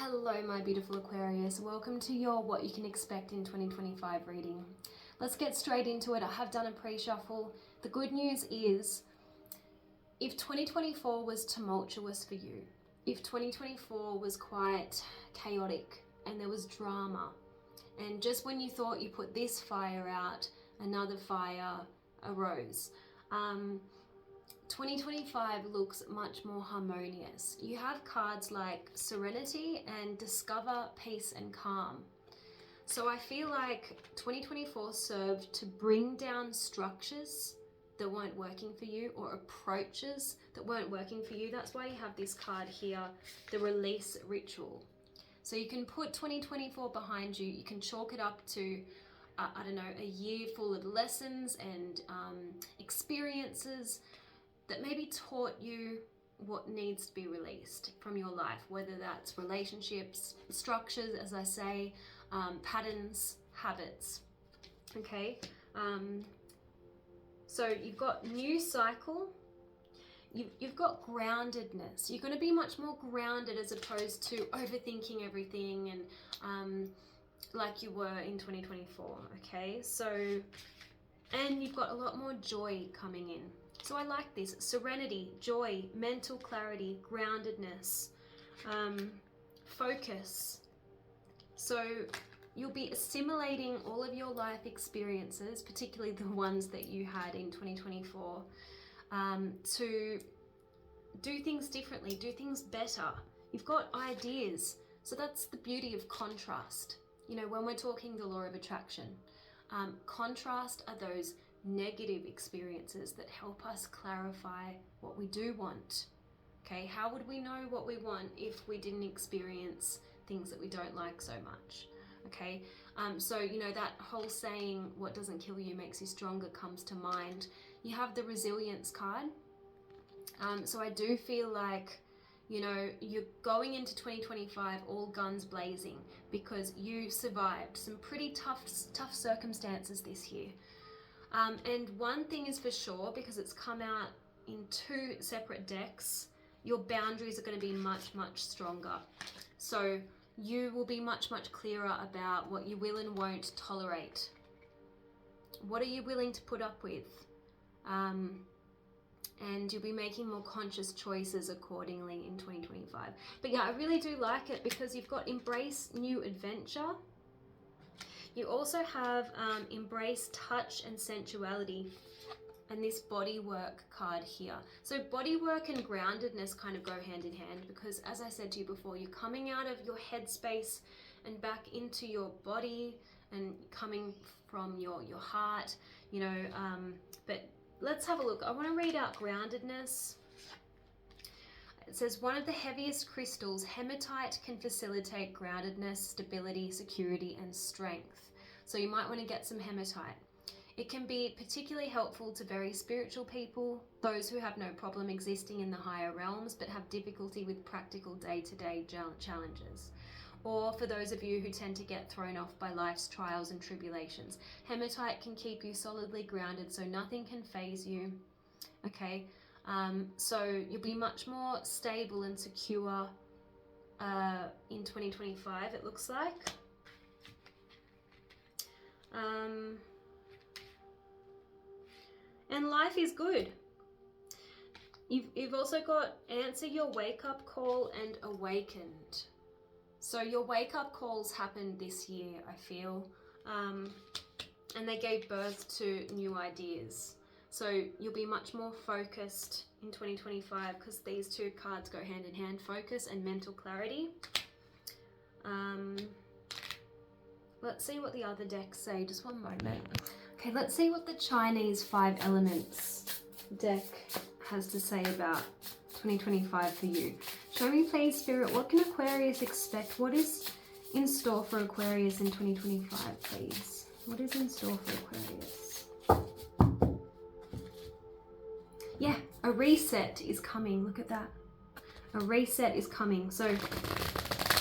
Hello my beautiful Aquarius, welcome to your what you can expect in 2025 reading. Let's get straight into it. I have done a pre-shuffle. The good news is, if 2024 was tumultuous for you, if 2024 was quite chaotic and there was drama, and just when you thought you put this fire out, another fire arose, 2025 looks much more harmonious. You have cards like Serenity and Discover, Peace and Calm. So I feel like 2024 served to bring down structures that weren't working for you, or approaches that weren't working for you. That's why you have this card here, the Release Ritual. So you can put 2024 behind you. You can chalk it up to I don't know, a year full of lessons and experiences that maybe taught you what needs to be released from your life, whether that's relationships, structures, as I say, patterns, habits. Okay, so you've got new cycle, you've got groundedness. You're going to be much more grounded as opposed to overthinking everything and like you were in 2024. Okay, so, and you've got a lot more joy coming in. So I like this: serenity, joy, mental clarity, groundedness, focus. So you'll be assimilating all of your life experiences, particularly the ones that you had in 2024, to do things differently, do things better. You've got ideas. So that's the beauty of contrast. You know, when we're talking the law of attraction, contrast are those negative experiences that help us clarify what we do want. Okay, how would we know what we want if we didn't experience things that we don't like so much? Okay, so you know that whole saying, what doesn't kill you makes you stronger, comes to mind. You have the Resilience card. So I do feel like, you know, you're going into 2025 all guns blazing because you survived some pretty tough circumstances this year. And one thing is for sure, because it's come out in two separate decks, your boundaries are going to be much, much stronger. So you will be much, much clearer about what you will and won't tolerate. What are you willing to put up with? And you'll be making more conscious choices accordingly in 2025. But yeah, I really do like it because you've got Embrace New Adventure. You also have Embrace Touch and Sensuality, and this Body Work card here. So body work and groundedness kind of go hand in hand because, as I said to you before, you're coming out of your headspace and back into your body and coming from your heart, you know, but let's have a look. I want to read out groundedness. It says, one of the heaviest crystals, hematite, can facilitate groundedness, stability, security, and strength. So you might want to get some hematite. It can be particularly helpful to very spiritual people, those who have no problem existing in the higher realms but have difficulty with practical day-to-day challenges. Or for those of you who tend to get thrown off by life's trials and tribulations. Hematite can keep you solidly grounded so nothing can faze you. Okay, so you'll be much more stable and secure in 2025, it looks like. And life is good. You've also got Answer Your Wake-Up Call and Awakened. So your wake-up calls happened this year, I feel, and they gave birth to new ideas. So you'll be much more focused in 2025 because these two cards go hand in hand, focus and mental clarity. Let's see what the other decks say, just one moment. Okay, let's see what the Chinese 5 Elements deck has to say about 2025 for you. Show me, please, Spirit, what can Aquarius expect? What is in store for Aquarius in 2025, please? What is in store for Aquarius? Yeah, a reset is coming. Look at that. A reset is coming. So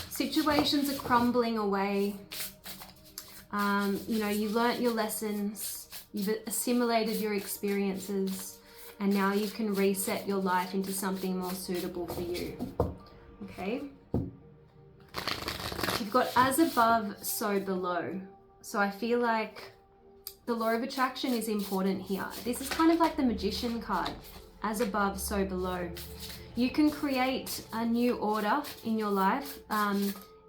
situations are crumbling away. You know, you learnt your lessons, you've assimilated your experiences, and now you can reset your life into something more suitable for you. Okay? got as above, so below. So I feel like the law of attraction is important here. This is kind of like the Magician card. As above, so below. You can create a new order in your life.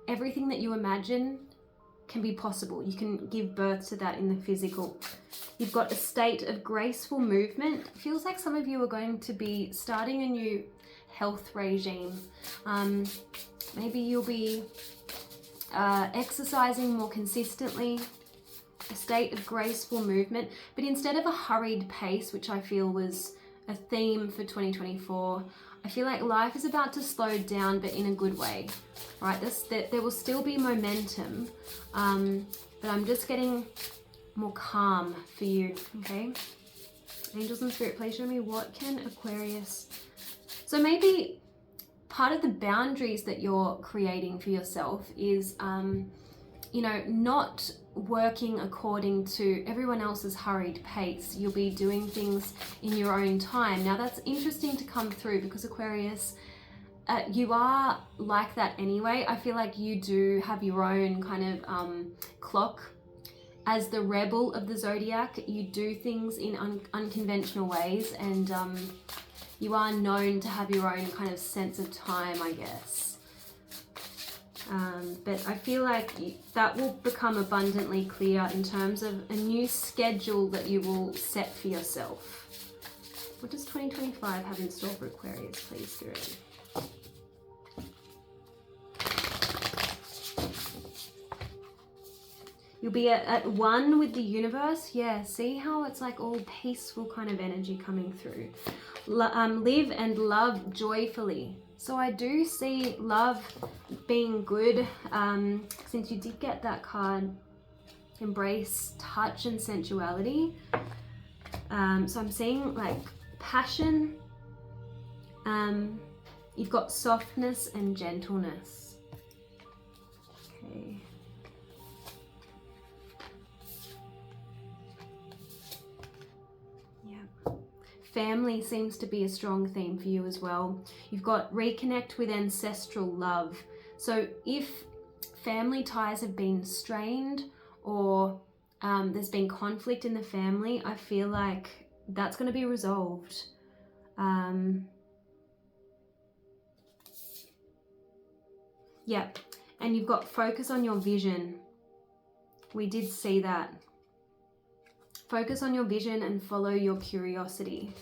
Everything that you imagine can be possible. You can give birth to that in the physical. You've got a state of graceful movement. It feels like some of you are going to be starting a new health regime. Maybe you'll be exercising more consistently. A state of graceful movement, but instead of a hurried pace, which I feel was a theme for 2024, I feel like life is about to slow down, but in a good way, right? There will still be momentum, but I'm just getting more calm for you, okay? Angels and Spirit, please show me, what can Aquarius... So maybe part of the boundaries that you're creating for yourself is, you know, not working according to everyone else's hurried pace. You'll be doing things in your own time. Now that's interesting to come through because Aquarius, you are like that anyway. I feel like you do have your own kind of clock. As the rebel of the zodiac, you do things in unconventional ways, and you are known to have your own kind of sense of time, I guess. But I feel like that will become abundantly clear in terms of a new schedule that you will set for yourself. What does 2025 have in store for Aquarius, please, Spirit? You'll be at one with the universe. Yeah, see how it's like all peaceful kind of energy coming through. Live and love joyfully. So I do see love being good, since you did get that card, embrace touch and sensuality. So I'm seeing like passion. You've got softness and gentleness. Okay. Family seems to be a strong theme for you as well. You've got reconnect with ancestral love. So if family ties have been strained or there's been conflict in the family, I feel like that's going to be resolved. Yeah, and you've got focus on your vision. We did see that. Focus on your vision and follow your curiosity.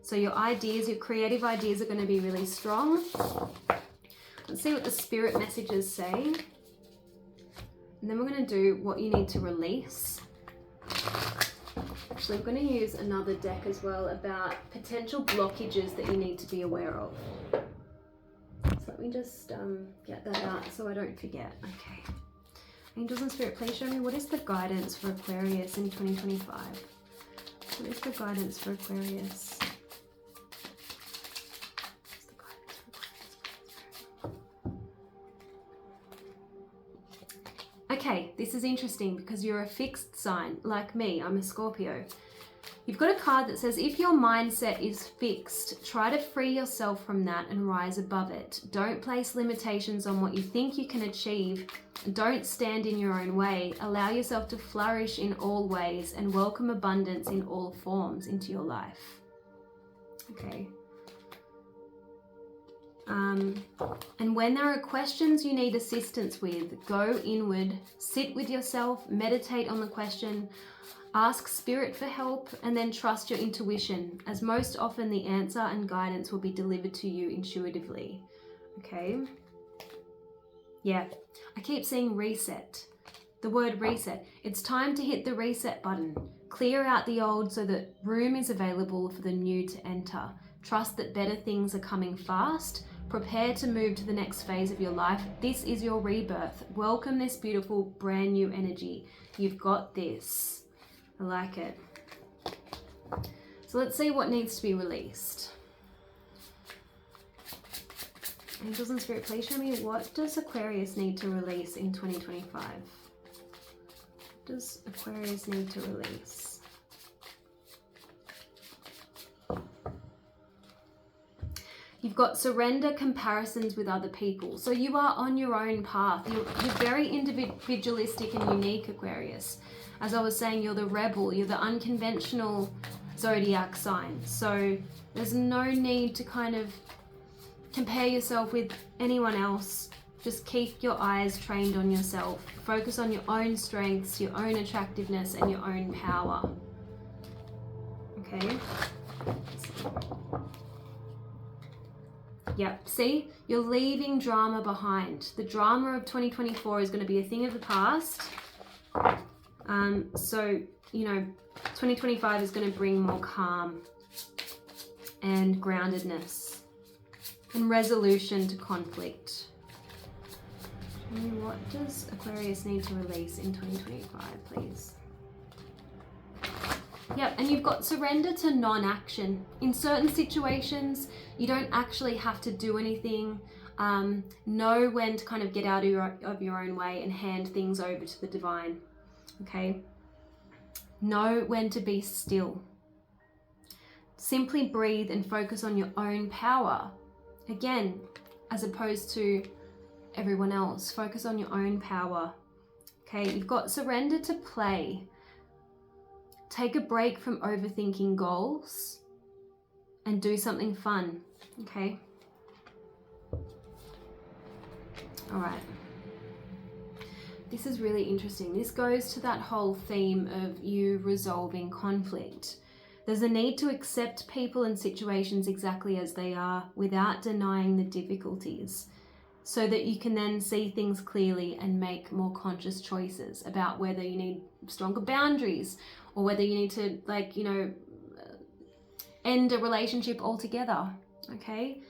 So your ideas, your creative ideas are going to be really strong. Let's see what the spirit messages say. And then we're going to do what you need to release. Actually, I'm going to use another deck as well about potential blockages that you need to be aware of. So let me just get that out so I don't forget. Okay. Angels and Spirit, please show me what is the guidance for Aquarius in 2025? What is the guidance for Aquarius? Okay, this is interesting because you're a fixed sign. Like me, I'm a Scorpio. You've got a card that says, if your mindset is fixed, try to free yourself from that and rise above it. Don't place limitations on what you think you can achieve. Don't stand in your own way. Allow yourself to flourish in all ways and welcome abundance in all forms into your life. Okay. And when there are questions you need assistance with, go inward, sit with yourself, meditate on the question, ask spirit for help, and then trust your intuition, as most often the answer and guidance will be delivered to you intuitively. Okay? Yeah, I keep seeing reset. The word reset. It's time to hit the reset button. Clear out the old so that room is available for the new to enter. Trust that better things are coming fast. Prepare to move to the next phase of your life. This is your rebirth. Welcome this beautiful brand new energy. You've got this. I like it. So let's see what needs to be released. Angels and Spirit, please show me, what does Aquarius need to release in 2025? What does Aquarius need to release? You've got surrender, comparisons with other people. So you are on your own path. You're very individualistic and unique, Aquarius. As I was saying, you're the rebel. You're the unconventional zodiac sign. So there's no need to kind of compare yourself with anyone else. Just keep your eyes trained on yourself. Focus on your own strengths, your own attractiveness, and your own power. Okay. Yep, see? You're leaving drama behind. The drama of 2024 is going to be a thing of the past. So, you know, 2025 is going to bring more calm and groundedness and resolution to conflict. What does Aquarius need to release in 2025, please? Yep, and you've got surrender to non-action. In certain situations, you don't actually have to do anything. Know when to kind of get out of your own way and hand things over to the divine, okay? Know when to be still. Simply breathe and focus on your own power. Again, as opposed to everyone else. Focus on your own power. Okay, you've got surrender to play. Take a break from overthinking goals and do something fun. Okay. All right. This is really interesting. This goes to that whole theme of you resolving conflict. There's a need to accept people and situations exactly as they are without denying the difficulties, so that you can then see things clearly and make more conscious choices about whether you need stronger boundaries or whether you need to, like, you know, end a relationship altogether, okay?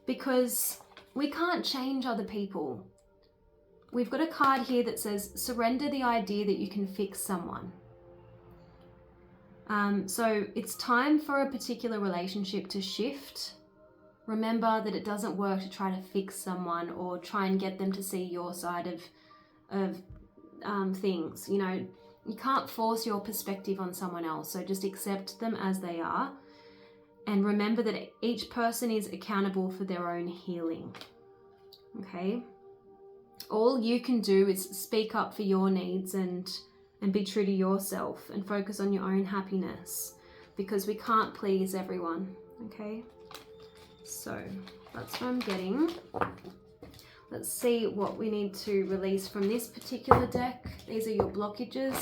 Because we can't change other people. We've got a card here that says, surrender the idea that you can fix someone. So it's time for a particular relationship to shift. Remember that it doesn't work to try to fix someone or try and get them to see your side of things. You know, you can't force your perspective on someone else. So just accept them as they are. And remember that each person is accountable for their own healing. Okay? All you can do is speak up for your needs and be true to yourself and focus on your own happiness, because we can't please everyone. Okay? So that's what I'm getting. Let's see what we need to release from this particular deck. These are your blockages.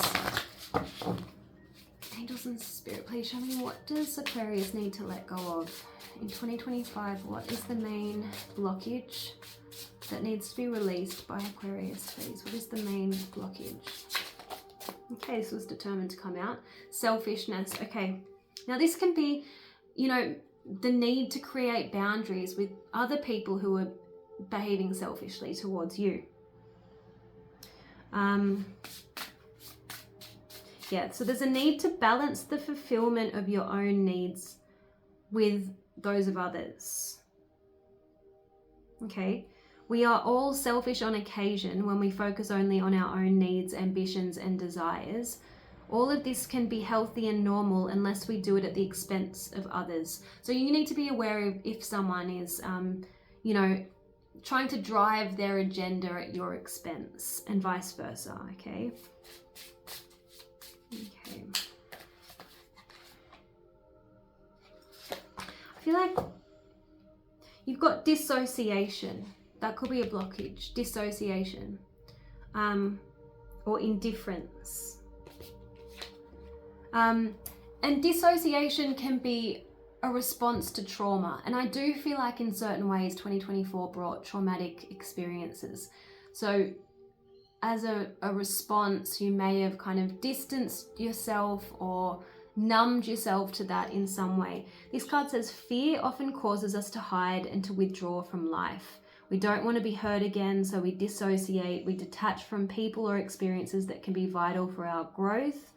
Angels and Spirit, please show me, what does Aquarius need to let go of in 2025? What is the main blockage that needs to be released by Aquarius, please? What is the main blockage? Okay, this was determined to come out. Selfishness. Okay, now this can be, you know, the need to create boundaries with other people who are behaving selfishly towards you. Yeah, so there's a need to balance the fulfillment of your own needs with those of others. Okay, we are all selfish on occasion when we focus only on our own needs, ambitions, and desires. All of this can be healthy and normal unless we do it at the expense of others. So you need to be aware of if someone is, you know, trying to drive their agenda at your expense, and vice versa, okay? Okay. I feel like you've got dissociation. That could be a blockage. Dissociation. Or indifference. And dissociation can be a response to trauma. And I do feel like in certain ways 2024 brought traumatic experiences. So as a response, you may have kind of distanced yourself or numbed yourself to that in some way. This card says fear often causes us to hide and to withdraw from life. We don't want to be hurt again, so we dissociate, we detach from people or experiences that can be vital for our growth.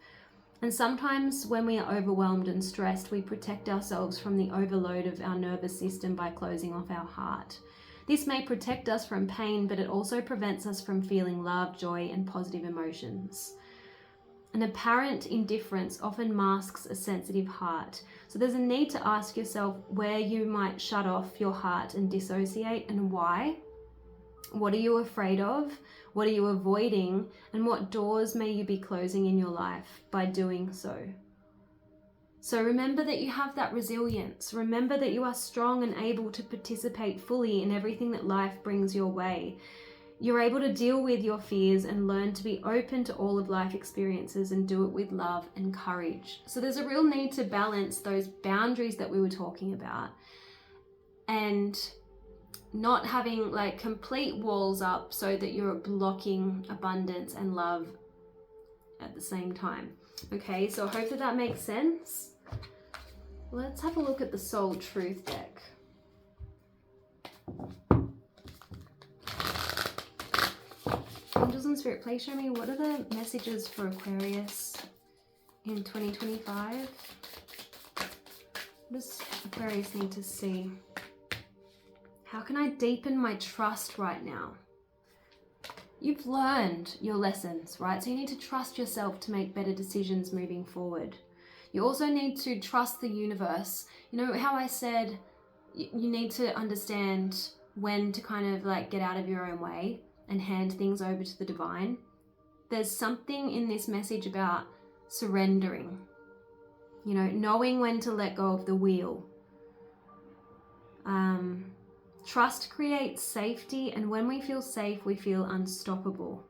And sometimes when we are overwhelmed and stressed, we protect ourselves from the overload of our nervous system by closing off our heart. This may protect us from pain, but it also prevents us from feeling love, joy, and positive emotions. An apparent indifference often masks a sensitive heart. So there's a need to ask yourself where you might shut off your heart and dissociate, and why. What are you afraid of? What are you avoiding? And what doors may you be closing in your life by doing so? So remember that you have that resilience. Remember that you are strong and able to participate fully in everything that life brings your way. You're able to deal with your fears and learn to be open to all of life experiences and do it with love and courage. So there's a real need to balance those boundaries that we were talking about, and not having like complete walls up so that you're blocking abundance and love at the same time. Okay, so I hope that that makes sense. Let's have a look at the Soul Truth deck. Angels and Spirit, please show me, what are the messages for Aquarius in 2025? What does Aquarius need to see? How can I deepen my trust right now? You've learned your lessons, right? So you need to trust yourself to make better decisions moving forward. You also need to trust the universe. You know how I said you need to understand when to kind of like get out of your own way and hand things over to the divine? There's something in this message about surrendering, you know, knowing when to let go of the wheel. Trust creates safety, and when we feel safe, we feel unstoppable.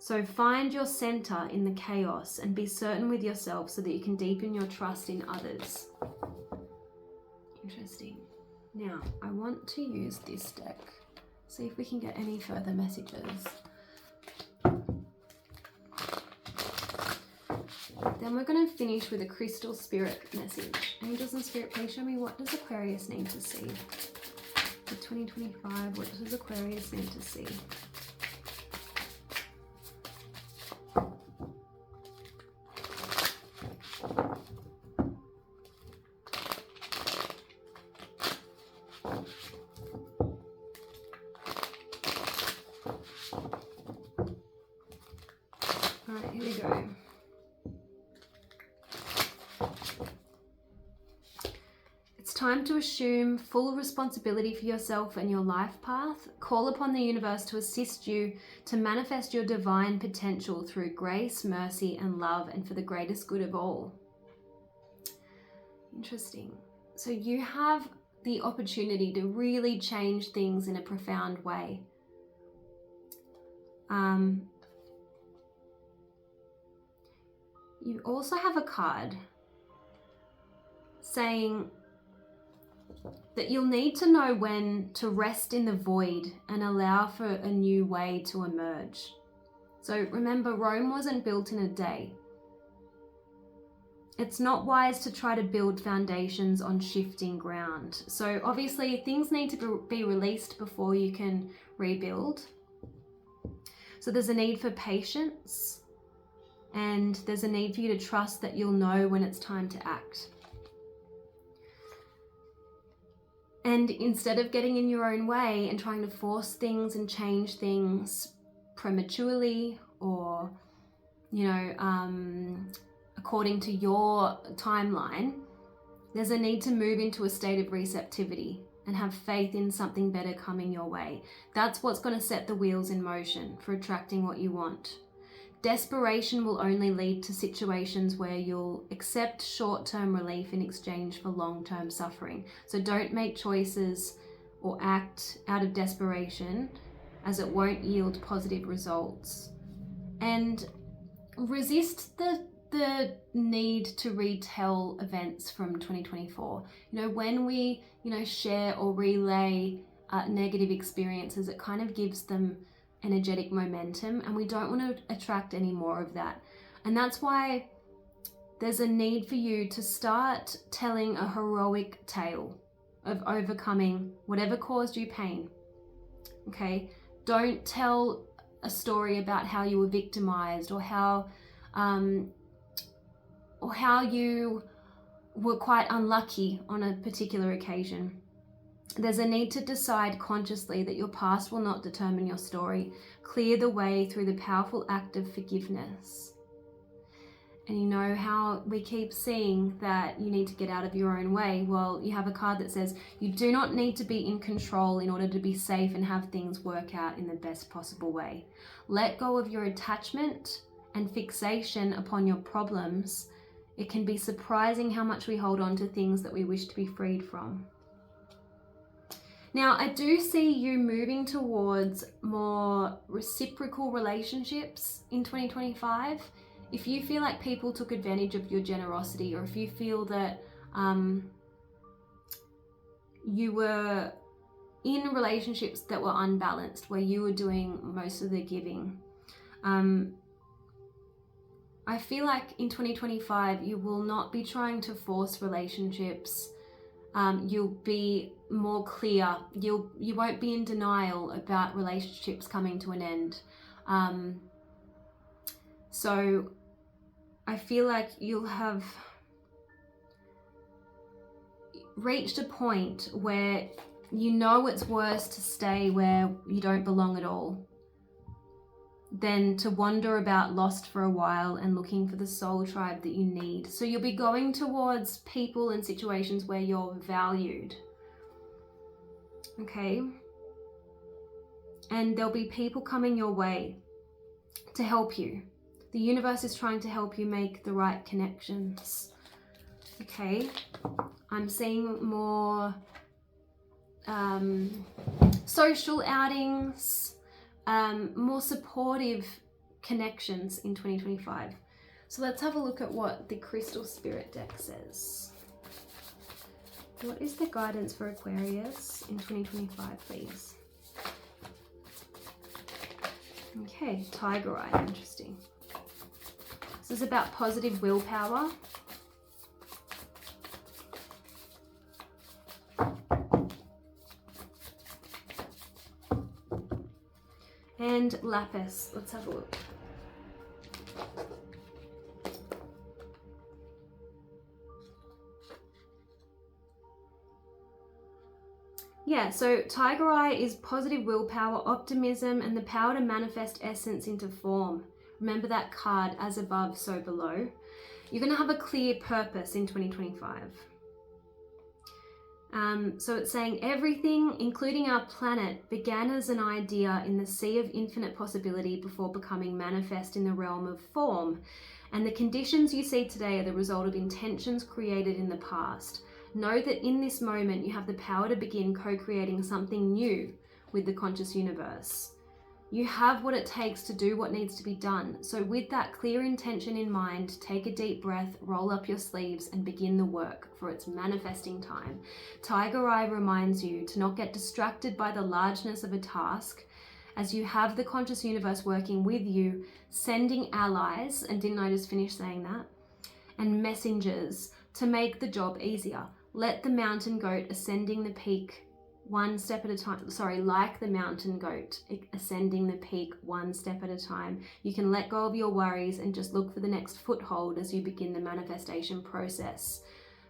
So find your center in the chaos and be certain with yourself so that you can deepen your trust in others. Interesting. Now, I want to use this deck. See if we can get any further messages. Then we're going to finish with a crystal spirit message. Angels and Spirit, please show me, what does Aquarius need to see? For 2025, what does Aquarius need to see? Alright, here we go. It's time to assume full responsibility for yourself and your life path. Call upon the universe to assist you to manifest your divine potential through grace, mercy, and love, and for the greatest good of all. Interesting. So you have the opportunity to really change things in a profound way. You also have a card saying that you'll need to know when to rest in the void and allow for a new way to emerge. So remember, Rome wasn't built in a day. It's not wise to try to build foundations on shifting ground. So obviously things need to be released before you can rebuild. So there's a need for patience, and there's a need for you to trust that you'll know when it's time to act. And instead of getting in your own way and trying to force things and change things prematurely or, you know, according to your timeline, there's a need to move into a state of receptivity and have faith in something better coming your way. That's what's going to set the wheels in motion for attracting what you want. Desperation will only lead to situations where you'll accept short-term relief in exchange for long-term suffering. So don't make choices or act out of desperation, as it won't yield positive results. And resist the need to retell events from 2024. You know, when we, you know, share or relay negative experiences, it kind of gives them energetic momentum, and we don't want to attract any more of that. And that's why there's a need for you to start telling a heroic tale of overcoming whatever caused you pain. Okay? Don't tell a story about how you were victimized or how you were quite unlucky on a particular occasion. There's a need to decide consciously that your past will not determine your story. Clear the way through the powerful act of forgiveness. And you know how we keep seeing that you need to get out of your own way? Well, you have a card that says you do not need to be in control in order to be safe and have things work out in the best possible way. Let go of your attachment and fixation upon your problems. It can be surprising how much we hold on to things that we wish to be freed from. Now, I do see you moving towards more reciprocal relationships in 2025. If you feel like people took advantage of your generosity, or if you feel that you were in relationships that were unbalanced, where you were doing most of the giving, I feel like in 2025, you will not be trying to force relationships. You'll be more clear. You won't be in denial about relationships coming to an end. So I feel like you'll have reached a point where you know it's worse to stay where you don't belong at all than to wander about lost for a while and looking for the soul tribe that you need. So you'll be going towards people and situations where you're valued. Okay? And there'll be people coming your way to help you. The universe is trying to help you make the right connections. Okay? I'm seeing more social outings, more supportive connections in 2025. So let's have a look at what the Crystal Spirit deck says. What is the guidance for Aquarius in 2025, please? Okay, Tiger Eye, interesting. This is about positive willpower. And Lapis, let's have a look. Yeah, so Tiger Eye is positive willpower, optimism, and the power to manifest essence into form. Remember that card, as above, so below. You're going to have a clear purpose in 2025. So it's saying everything, including our planet, began as an idea in the sea of infinite possibility before becoming manifest in the realm of form. And the conditions you see today are the result of intentions created in the past. Know that in this moment you have the power to begin co-creating something new with the conscious universe. You have what it takes to do what needs to be done. So with that clear intention in mind, take a deep breath, roll up your sleeves, and begin the work, for it's manifesting time. Tiger Eye reminds you to not get distracted by the largeness of a task, as you have the conscious universe working with you, sending allies, and didn't I just finish saying that? And messengers to make the job easier. Let the mountain goat ascending the peak one step at a time, like the mountain goat, ascending the peak one step at a time. You can let go of your worries and just look for the next foothold as you begin the manifestation process.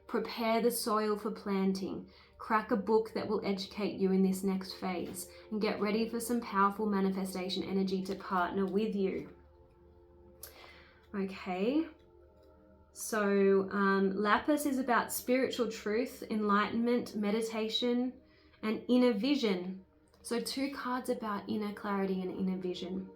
Prepare the soil for planting. Crack a book that will educate you in this next phase, and get ready for some powerful manifestation energy to partner with you. Okay. So Lapis is about spiritual truth, enlightenment, meditation, and inner vision. So 2 cards about inner clarity and inner vision.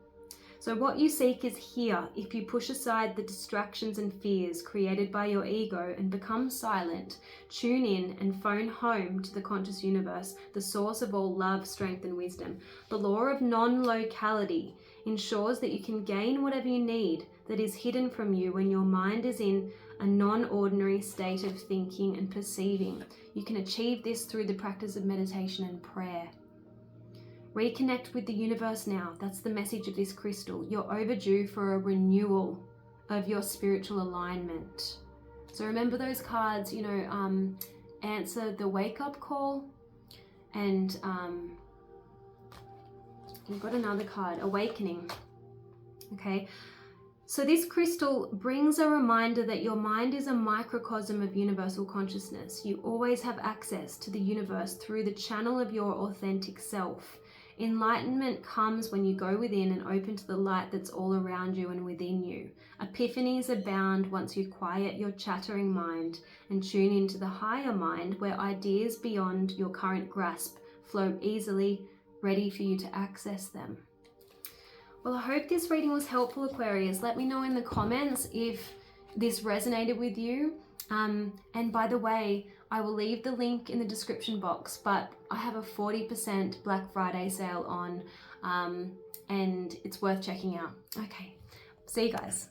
So what you seek is here if you push aside the distractions and fears created by your ego and become silent, tune in and phone home to the conscious universe, the source of all love, strength, and wisdom. The law of non-locality ensures that you can gain whatever you need that is hidden from you when your mind is in a non-ordinary state of thinking and perceiving. You can achieve this through the practice of meditation and prayer. Reconnect with the universe now. That's the message of this crystal. You're overdue for a renewal of your spiritual alignment. So remember those cards, answer the wake-up call. And you've got another card, awakening. Okay. So this crystal brings a reminder that your mind is a microcosm of universal consciousness. You always have access to the universe through the channel of your authentic self. Enlightenment comes when you go within and open to the light that's all around you and within you. Epiphanies abound once you quiet your chattering mind and tune into the higher mind, where ideas beyond your current grasp flow easily, ready for you to access them. Well, I hope this reading was helpful, Aquarius. Let me know in the comments if this resonated with you. And by the way, I will leave the link in the description box, but I have a 40% Black Friday sale on, and it's worth checking out. Okay, see you guys.